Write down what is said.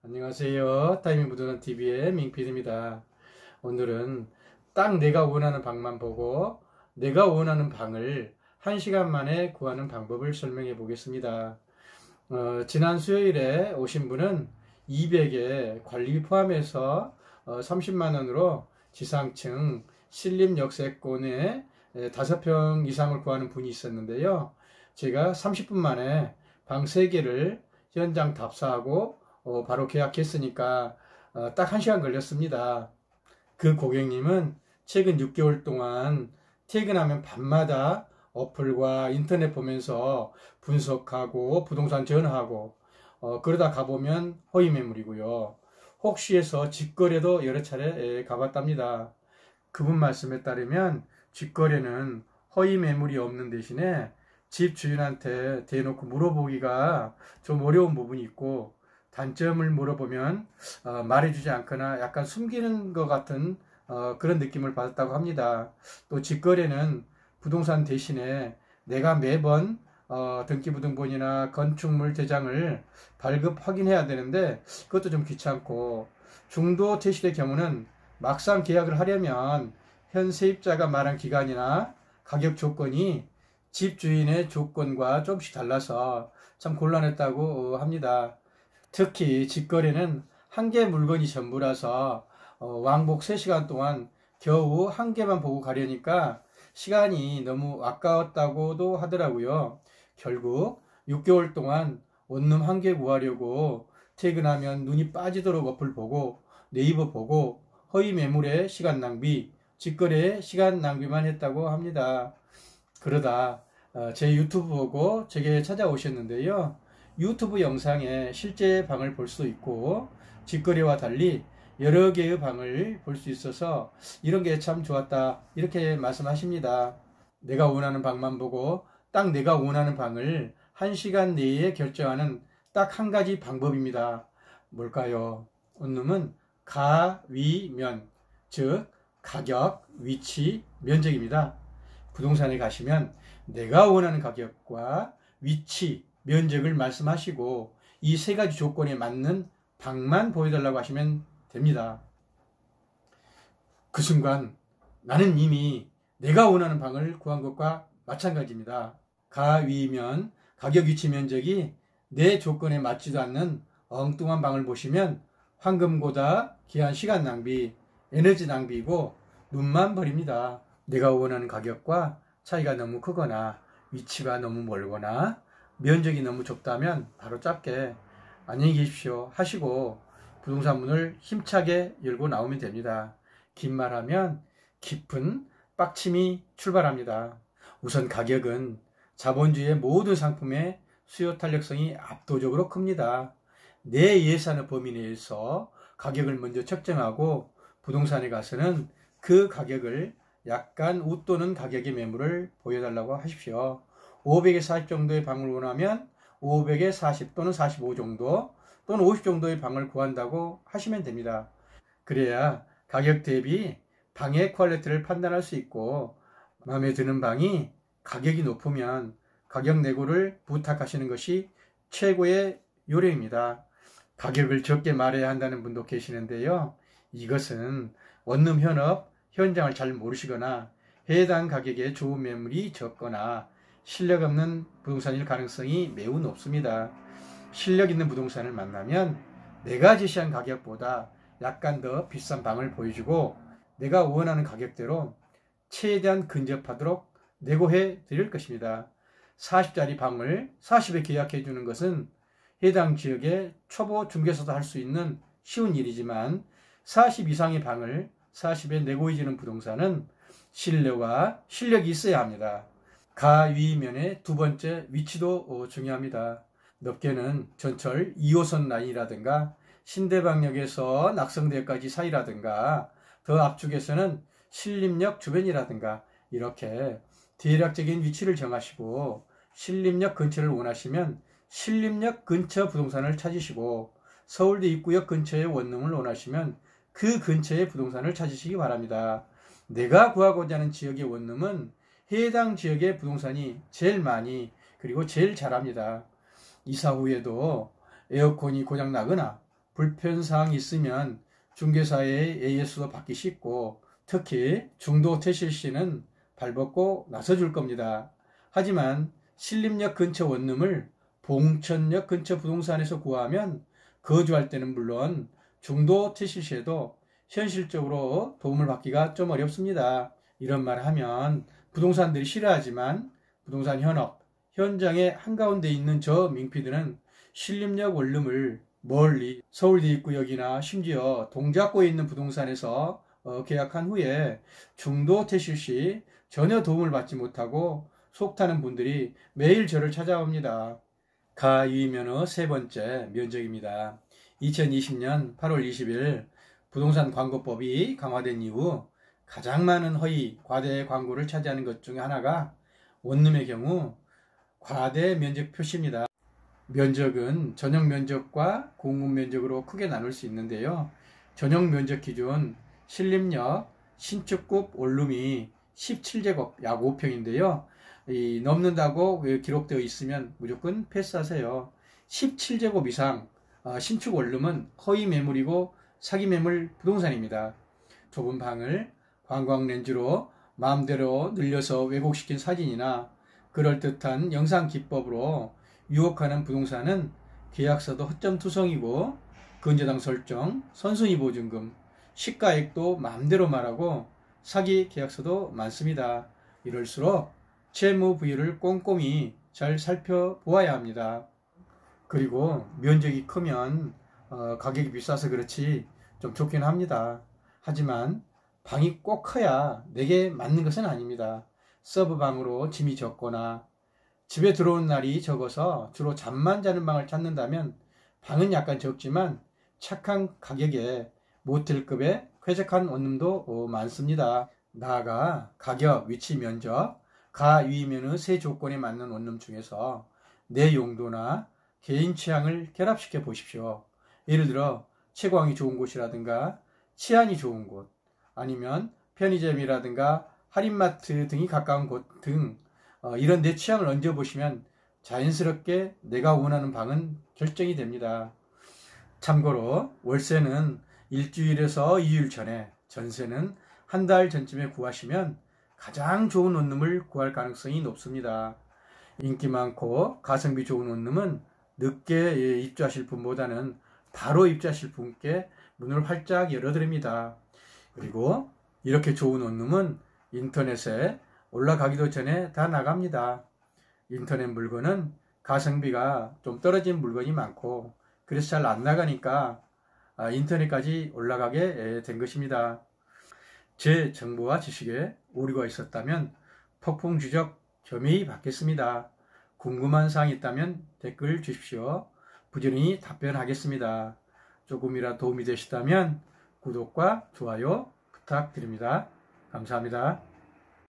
안녕하세요. 타이밍 부도는 TV의 민PD입니다. 오늘은 딱 내가 원하는 방만 보고 내가 원하는 방을 1시간 만에 구하는 방법을 설명해 보겠습니다. 지난 수요일에 오신 분은 200에 관리비 포함해서 30만 원으로 지상층 신림역세권에 5평 이상을 구하는 분이 있었는데요. 제가 30분 만에 방 3개를 현장 답사하고 바로 계약했으니까 딱 1시간 걸렸습니다. 그 고객님은 최근 6개월 동안 퇴근하면 밤마다 어플과 인터넷 보면서 분석하고 부동산 전화하고 그러다 가보면 허위 매물이고요. 혹시 해서 직거래도 여러 차례 가봤답니다. 그분 말씀에 따르면 직거래는 허위 매물이 없는 대신에 집 주인한테 대놓고 물어보기가 좀 어려운 부분이 있고, 단점을 물어보면 말해주지 않거나 약간 숨기는 것 같은 그런 느낌을 받았다고 합니다. 또 직거래는 부동산 대신에 내가 매번 등기부등본이나 건축물 대장을 발급 확인해야 되는데 그것도 좀 귀찮고, 중도 퇴실의 경우는 막상 계약을 하려면 현 세입자가 말한 기간이나 가격 조건이 집주인의 조건과 조금씩 달라서 참 곤란했다고 합니다. 특히 직거래는 한 개 물건이 전부라서 왕복 3시간 동안 겨우 한 개만 보고 가려니까 시간이 너무 아까웠다고도 하더라고요. 결국 6개월 동안 원룸 한 개 구하려고 퇴근하면 눈이 빠지도록 어플 보고 네이버 보고 허위 매물에 시간 낭비, 직거래에 시간 낭비만 했다고 합니다. 그러다 제 유튜브 보고 제게 찾아오셨는데요. 유튜브 영상에 실제 방을 볼 수 있고 직거래와 달리 여러 개의 방을 볼 수 있어서 이런 게 참 좋았다, 이렇게 말씀하십니다. 내가 원하는 방만 보고 딱 내가 원하는 방을 1시간 내에 결정하는 딱 한 가지 방법입니다. 뭘까요? 원룸은 가, 위, 면, 즉 가격, 위치, 면적입니다. 부동산에 가시면 내가 원하는 가격과 위치, 면적을 말씀하시고 이 3가지 조건에 맞는 방만 보여달라고 하시면 됩니다. 그 순간 나는 이미 내가 원하는 방을 구한 것과 마찬가지입니다. 가, 위, 면, 가격, 위치, 면적이 내 조건에 맞지도 않는 엉뚱한 방을 보시면 황금고다, 귀한 시간 낭비, 에너지 낭비이고 눈만 버립니다. 내가 원하는 가격과 차이가 너무 크거나 위치가 너무 멀거나 면적이 너무 좁다면 바로 짧게 안녕히 계십시오 하시고 부동산 문을 힘차게 열고 나오면 됩니다. 긴 말하면 깊은 빡침이 출발합니다. 우선 가격은 자본주의의 모든 상품의 수요 탄력성이 압도적으로 큽니다. 내 예산의 범위 내에서 가격을 먼저 책정하고 부동산에 가서는 그 가격을 약간 웃도는 가격의 매물을 보여달라고 하십시오. 500에 40 정도의 방을 원하면 500에 40 또는 45 정도 또는 50 정도의 방을 구한다고 하시면 됩니다. 그래야 가격 대비 방의 퀄리티를 판단할 수 있고, 마음에 드는 방이 가격이 높으면 가격 내고를 부탁하시는 것이 최고의 요령입니다. 가격을 적게 말해야 한다는 분도 계시는데요. 이것은 원룸 현업 현장을 잘 모르시거나 해당 가격에 좋은 매물이 적거나 실력 없는 부동산일 가능성이 매우 높습니다. 실력 있는 부동산을 만나면 내가 제시한 가격보다 약간 더 비싼 방을 보여주고 내가 원하는 가격대로 최대한 근접하도록 내고해 드릴 것입니다. 40짜리 방을 40에 계약해 주는 것은 해당 지역의 초보 중개사도 할 수 있는 쉬운 일이지만 40 이상의 방을 40에 내고해 주는 부동산은 신뢰와 실력이 있어야 합니다. 가, 위, 면의 두 번째 위치도 중요합니다. 넓게는 전철 2호선 라인이라든가 신대방역에서 낙성대까지 사이라든가 더 앞쪽에서는 신림역 주변이라든가 이렇게 대략적인 위치를 정하시고 신림역 근처를 원하시면 신림역 근처 부동산을 찾으시고 서울대 입구역 근처의 원룸을 원하시면 그 근처의 부동산을 찾으시기 바랍니다. 내가 구하고자 하는 지역의 원룸은 해당 지역의 부동산이 제일 많이 그리고 제일 잘합니다. 이사 후에도 에어컨이 고장나거나 불편사항이 있으면 중개사의 AS도 받기 쉽고 특히 중도 퇴실시는 발벗고 나서줄 겁니다. 하지만 신림역 근처 원룸을 봉천역 근처 부동산에서 구하면 거주할 때는 물론 중도 퇴실시에도 현실적으로 도움을 받기가 좀 어렵습니다. 이런 말 하면 부동산들이 싫어하지만 부동산 현업, 현장의 한가운데 있는 저 민피들은 신림역 원룸을 멀리 서울대 입구역이나 심지어 동작구에 있는 부동산에서 계약한 후에 중도 퇴실 시 전혀 도움을 받지 못하고 속타는 분들이 매일 저를 찾아옵니다. 가유의면허 세 번째 면적입니다. 2020년 8월 20일 부동산 광고법이 강화된 이후 가장 많은 허위, 과대 광고를 차지하는 것 중에 하나가 원룸의 경우 과대 면적 표시입니다. 면적은 전용 면적과 공급 면적으로 크게 나눌 수 있는데요. 전용 면적 기준 신림역 신축급 원룸이 17제곱 약 5평인데요. 넘는다고 기록되어 있으면 무조건 패스하세요. 17제곱 이상 신축 원룸은 허위 매물이고 사기 매물 부동산입니다. 좁은 방을 관광 렌즈로 마음대로 늘려서 왜곡시킨 사진이나 그럴듯한 영상 기법으로 유혹하는 부동산은 계약서도 허점투성이고 근저당 설정, 선순위 보증금, 시가액도 마음대로 말하고 사기 계약서도 많습니다. 이럴수록 채무 부위를 꼼꼼히 잘 살펴보아야 합니다. 그리고 면적이 크면 가격이 비싸서 그렇지 좀 좋긴 합니다. 하지만 방이 꼭 커야 내게 맞는 것은 아닙니다. 서브방으로 짐이 적거나 집에 들어온 날이 적어서 주로 잠만 자는 방을 찾는다면 방은 약간 적지만 착한 가격에 모텔급의 쾌적한 원룸도 많습니다. 나아가 가격, 위치, 면적, 가유의면의 세 조건에 맞는 원룸 중에서 내 용도나 개인 취향을 결합시켜 보십시오. 예를 들어 채광이 좋은 곳이라든가 치안이 좋은 곳, 아니면 편의점이라든가 할인마트 등이 가까운 곳 등 이런 내 취향을 얹어보시면 자연스럽게 내가 원하는 방은 결정이 됩니다. 참고로 월세는 일주일에서 2일 전에, 전세는 한 달 전쯤에 구하시면 가장 좋은 원룸을 구할 가능성이 높습니다. 인기 많고 가성비 좋은 원룸은 늦게 입주하실 분보다는 바로 입주하실 분께 문을 활짝 열어드립니다. 그리고 이렇게 좋은 원룸은 인터넷에 올라가기도 전에 다 나갑니다. 인터넷 물건은 가성비가 좀 떨어진 물건이 많고 그래서 잘 안 나가니까 인터넷까지 올라가게 된 것입니다. 제 정보와 지식에 오류가 있었다면 폭풍 지적 겸허히 받겠습니다. 궁금한 사항이 있다면 댓글 주십시오. 부지런히 답변하겠습니다. 조금이라 도움이 되시다면 구독과 좋아요 부탁드립니다. 감사합니다.